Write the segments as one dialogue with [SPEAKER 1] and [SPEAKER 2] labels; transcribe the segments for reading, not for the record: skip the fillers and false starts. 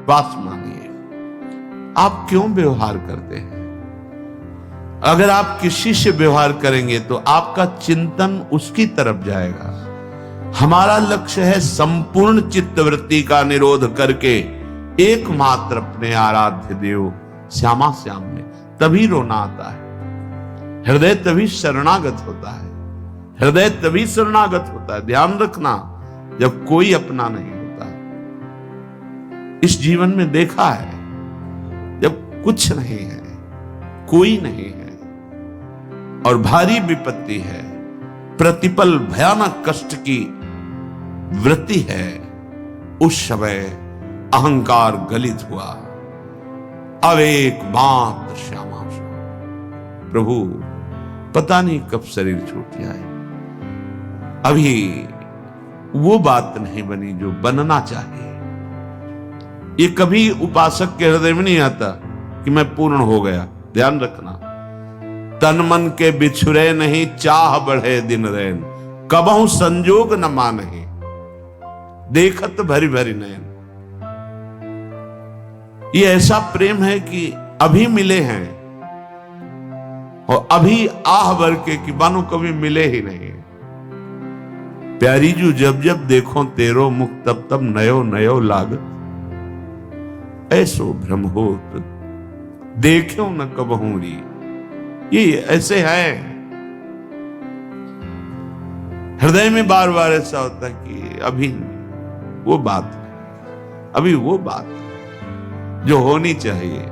[SPEAKER 1] विश्वास मानिए। आप क्यों व्यवहार करते हैं? अगर आप किसी से व्यवहार करेंगे तो आपका चिंतन उसकी तरफ जाएगा। हमारा लक्ष्य है संपूर्ण चित्तवृत्ति का निरोध करके एकमात्र अपने आराध्य देव श्यामा श्याम में, तभी रोना आता है। हृदय तभी शरणागत होता है, हृदय तभी शरणागत होता है। ध्यान रखना, जब कोई अपना नहीं होता। इस जीवन में देखा है, जब कुछ नहीं है, कोई नहीं है और भारी विपत्ति है, प्रतिपल भयानक कष्ट की वृत्ति है, उस समय अहंकार गलित हुआ। अब एक मात्र श्यामा श्याम प्रभु, पता नहीं कब शरीर छूट जाए। अभी वो बात नहीं बनी जो बनना चाहिए। ये कभी उपासक के हृदय में नहीं आता कि मैं पूर्ण हो गया। ध्यान रखना, तन मन के बिछुरे नहीं, चाह बढ़े दिन रैन, कबहू संजोग न मानहि, देखत भरी भरी नयन। ये ऐसा प्रेम है कि अभी मिले हैं और अभी आह भर के कि मानो कभी मिले ही नहीं। प्यारी जू जब जब देखो तेरो मुख, तब तब नयो नयो लागत, ऐसो भ्रम होत देखो न कबहू री। ये ऐसे है, हृदय में बार बार ऐसा होता है कि अभी वो बात, अभी वो बात जो होनी चाहिए।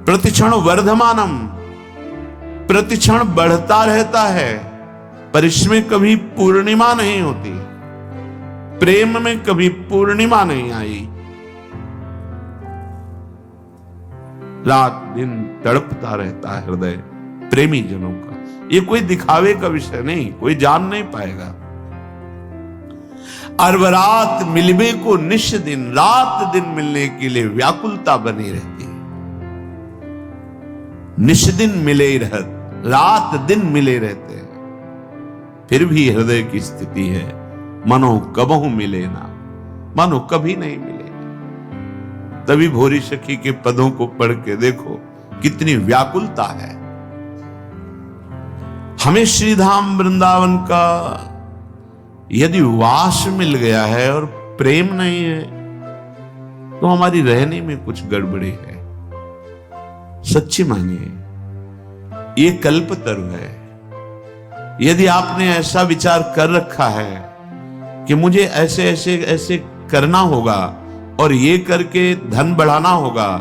[SPEAKER 1] प्रतिक्षण वर्धमानम, प्रतिक्षण बढ़ता रहता है, पर इसमें कभी पूर्णिमा नहीं होती। प्रेम में कभी पूर्णिमा नहीं आई। रात दिन तड़पता रहता है हृदय प्रेमी जनों का। ये कोई दिखावे का विषय नहीं, कोई जान नहीं पाएगा। अरबरात मिलबे को निश दिन, रात दिन मिलने के लिए व्याकुलता बनी रहती है। निश दिन मिले ही रहत, रात दिन मिले रहते हैं, फिर भी हृदय की स्थिति है मनो कबहू मिले ना, मानो कभी नहीं मिले। तभी भोरी सखी के पदों को पढ़ के देखो कितनी व्याकुलता है। हमें श्रीधाम वृंदावन का यदि वास मिल गया है और प्रेम नहीं है, तो हमारी रहने में कुछ गड़बड़ी है। सच्ची मानिए, ये कल्पतरु है। यदि आपने ऐसा विचार कर रखा है कि मुझे ऐसे ऐसे ऐसे करना होगा और ये करके धन बढ़ाना होगा,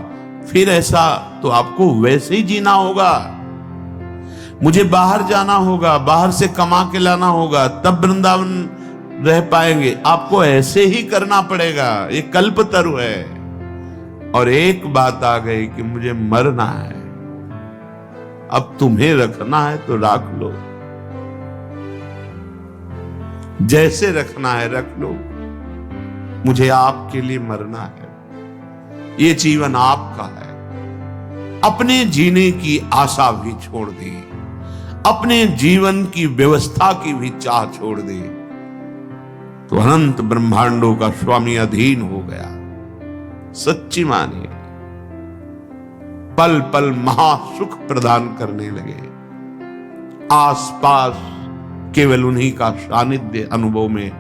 [SPEAKER 1] फिर ऐसा तो आपको वैसे ही जीना होगा। मुझे बाहर जाना होगा, बाहर से कमा के लाना होगा, तब वृंदावन रह पाएंगे, आपको ऐसे ही करना पड़ेगा। ये कल्पतरु है। और एक बात आ गई कि मुझे मरना है, अब तुम्हें रखना है तो रख लो, जैसे रखना है रख लो, मुझे आपके लिए मरना है। ये जीवन आपका है। अपने जीने की आशा भी छोड़ दी, अपने जीवन की व्यवस्था की भी चाह छोड़ दी, तो अनंत ब्रह्मांडों का स्वामी अधीन हो गया। सच्ची मानिए, पल पल महासुख प्रदान करने लगे। आसपास केवल उन्हीं का सानिध्य अनुभव में,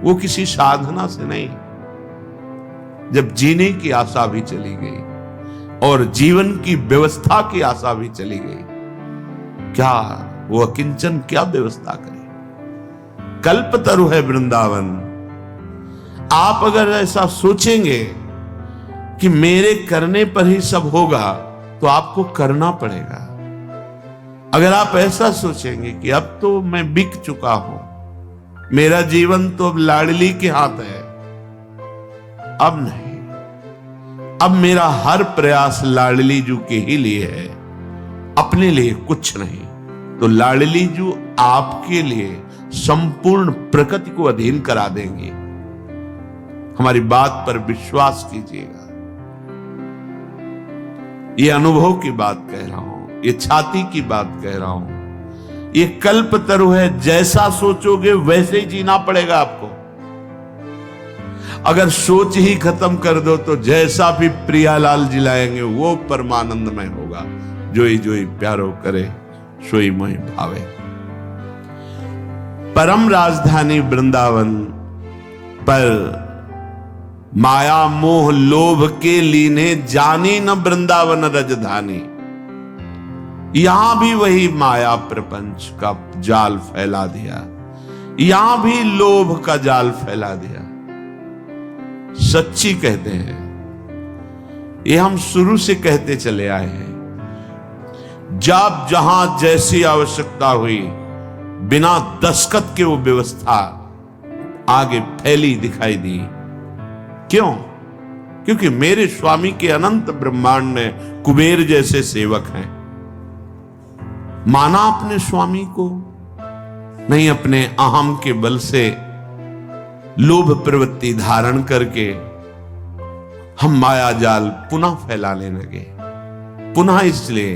[SPEAKER 1] वो किसी साधना से नहीं। जब जीने की आशा भी चली गई और जीवन की व्यवस्था की आशा भी चली गई, क्या वो अकिंचन क्या व्यवस्था करे? कल्पतरु है वृंदावन। आप अगर ऐसा सोचेंगे कि मेरे करने पर ही सब होगा, तो आपको करना पड़ेगा। अगर आप ऐसा सोचेंगे कि अब तो मैं बिक चुका हूं, मेरा जीवन तो अब लाडली के हाथ है, अब नहीं, अब मेरा हर प्रयास लाडली जू के ही लिए है, अपने लिए कुछ नहीं, तो लाडली जू आपके लिए संपूर्ण प्रकृति को अधीन करा देंगे। हमारी बात पर विश्वास कीजिएगा। ये अनुभव की बात कह रहा हूं, ये छाती की बात कह रहा हूं। ये कल्पतरु है, जैसा सोचोगे वैसे ही जीना पड़ेगा आपको। अगर सोच ही खत्म कर दो तो जैसा भी प्रियालाल जी लाएंगे वो परमानंदमय होगा। जोई जोई प्यारो करे सोई मोहि भावे। परम राजधानी वृंदावन पर माया मोह लोभ के लीने जानी न वृंदावन रजधानी। यहां भी वही माया प्रपंच का जाल फैला दिया, यहां भी लोभ का जाल फैला दिया। सच्ची कहते हैं, ये हम शुरू से कहते चले आए हैं। जब जहां जैसी आवश्यकता हुई, बिना दस्तखत के वो व्यवस्था आगे फैली दिखाई दी। क्यों? क्योंकि मेरे स्वामी के अनंत ब्रह्मांड में कुबेर जैसे सेवक हैं। माना अपने स्वामी को, नहीं अपने अहम के बल से लोभ प्रवृत्ति धारण करके हम माया जाल पुनः फैलाने लगे। पुनः इसलिए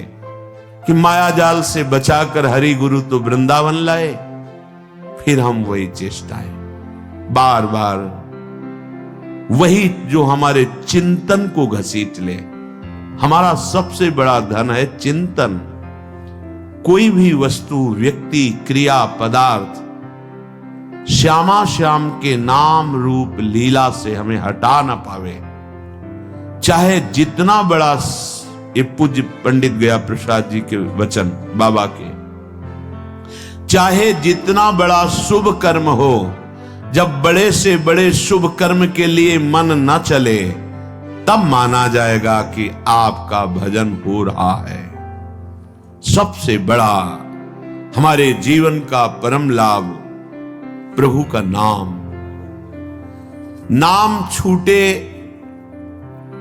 [SPEAKER 1] कि माया जाल से बचाकर हरि गुरु तो वृंदावन लाए, फिर हम वही चेष्टाएं बार बार, वही जो हमारे चिंतन को घसीट ले। हमारा सबसे बड़ा धन है चिंतन। कोई भी वस्तु, व्यक्ति, क्रिया, पदार्थ श्यामा श्याम के नाम रूप लीला से हमें हटा ना पावे। चाहे जितना बड़ा, ये पूज्य पंडित गया प्रसाद जी के वचन बाबा के, चाहे जितना बड़ा शुभ कर्म हो, जब बड़े से बड़े शुभ कर्म के लिए मन न चले, तब माना जाएगा कि आपका भजन हो रहा है। सबसे बड़ा हमारे जीवन का परम लाभ प्रभु का नाम। नाम छूटे,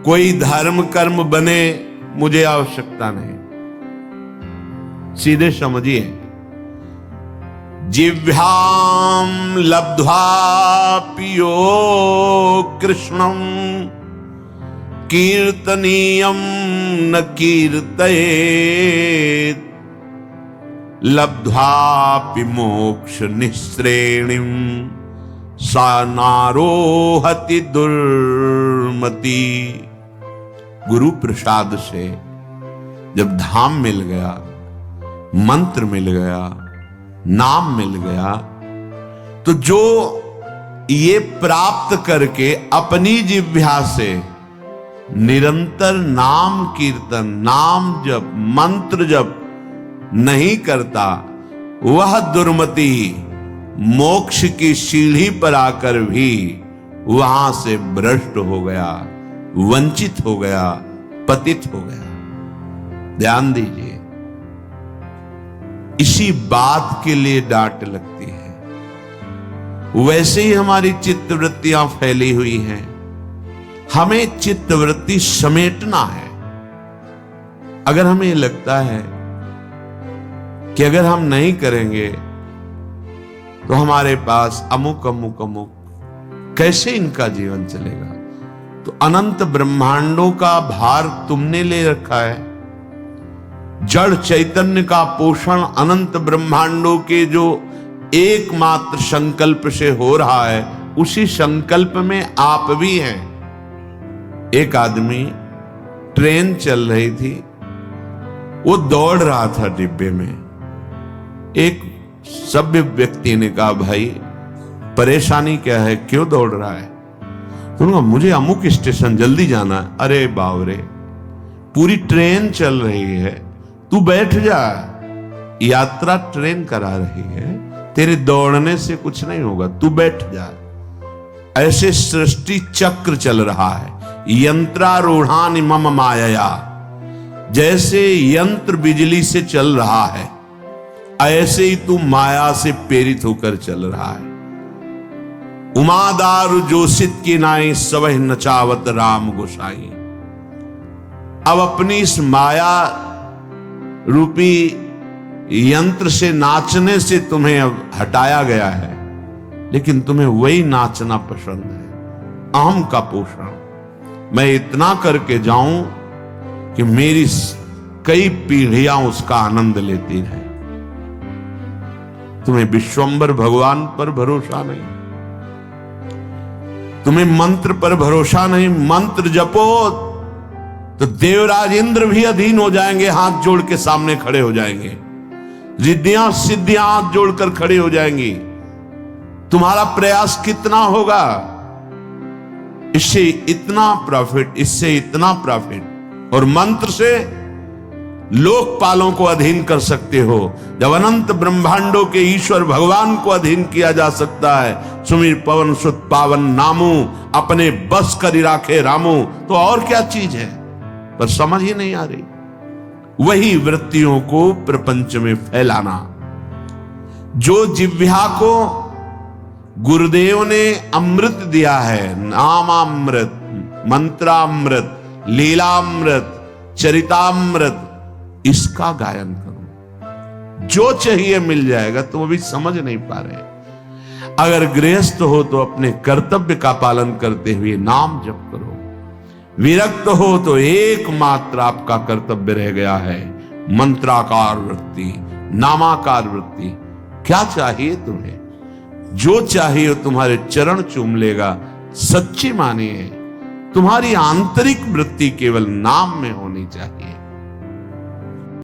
[SPEAKER 1] कोई धर्म कर्म बने, मुझे आवश्यकता नहीं। सीधे समझिए, जिह्वाम लब्ध्वा पियो कृष्णम कीर्तनीयम न कीर्तयेत् लब्ध्वापि मोक्ष निःश्रेणिम सा नारोहति दुर्मति। गुरु प्रसाद से जब धाम मिल गया, मंत्र मिल गया, नाम मिल गया, तो जो ये प्राप्त करके अपनी जिह्वा से निरंतर नाम कीर्तन, नाम जप, मंत्र जप नहीं करता, वह दुर्मति मोक्ष की सीढ़ी पर आकर भी वहां से भ्रष्ट हो गया, वंचित हो गया, पतित हो गया। ध्यान दीजिए, इसी बात के लिए डांट लगती है। वैसे ही हमारी चित्तवृत्तियां फैली हुई हैं। हमें चित्तवृत्ति समेटना है। अगर हमें लगता है कि अगर हम नहीं करेंगे तो हमारे पास अमुक अमुक अमुक, कैसे इनका जीवन चलेगा? तो अनंत ब्रह्मांडों का भार तुमने ले रखा है। जड़ चैतन्य का पोषण अनंत ब्रह्मांडों के जो एकमात्र संकल्प से हो रहा है, उसी संकल्प में आप भी हैं। एक आदमी, ट्रेन चल रही थी, वो दौड़ रहा था डिब्बे में। एक सभ्य व्यक्ति ने कहा, भाई परेशानी क्या है, क्यों दौड़ रहा है? तो मुझे अमुक स्टेशन जल्दी जाना है। अरे बावरे, पूरी ट्रेन चल रही है, तू बैठ जा, यात्रा ट्रेन करा रही है, तेरे दौड़ने से कुछ नहीं होगा, तू बैठ जा। ऐसे सृष्टि चक्र चल रहा है। यंत्रारूढ़ानि मम मायया, जैसे यंत्र बिजली से चल रहा है, ऐसे ही तू माया से प्रेरित होकर चल रहा है। उमादारु जोशित की नाई सबह नचावत राम गोसाई। अब अपनी इस माया रूपी यंत्र से नाचने से तुम्हें अब हटाया गया है, लेकिन तुम्हें वही नाचना पसंद है। अहम का पोषण, मैं इतना करके जाऊं कि मेरी कई पीढ़ियां उसका आनंद लेती रहे। तुम्हें विश्वंभर भगवान पर भरोसा नहीं, तुम्हें मंत्र पर भरोसा नहीं, मंत्र जपो तो देवराज इंद्र भी अधीन हो जाएंगे, हाथ जोड़ के सामने खड़े हो जाएंगे। रिद्धियां सिद्धियां हाथ जोड़कर खड़े हो जाएंगी। तुम्हारा प्रयास कितना होगा, इससे इतना प्रॉफिट, इससे इतना प्रॉफिट। और मंत्र से लोकपालों को अधीन कर सकते हो। जब अनंत ब्रह्मांडों के ईश्वर भगवान को अधीन किया जा सकता है, सुमिर पवन सुत पावन नामू, अपने बस करी राखे रामू, तो और क्या चीज है, पर समझ ही नहीं आ रही। वही वृत्तियों को प्रपंच में फैलाना। जो जिह्वा को गुरुदेव ने अमृत दिया है, नामामृत, मंत्रामृत, लीलामृत, चरितामृत, इसका गायन करो। जो चाहिए मिल जाएगा, तो वो भी समझ नहीं पा रहे। अगर गृहस्थ हो तो अपने कर्तव्य का पालन करते हुए नाम जप करो। विरक्त हो तो एकमात्र आपका कर्तव्य रह गया है मंत्राकार वृत्ति, नामाकार वृत्ति। क्या चाहिए तुम्हें? जो चाहिए तुम्हारे चरण चूम लेगा। सच्ची मानिए, तुम्हारी आंतरिक वृत्ति केवल नाम में होनी चाहिए।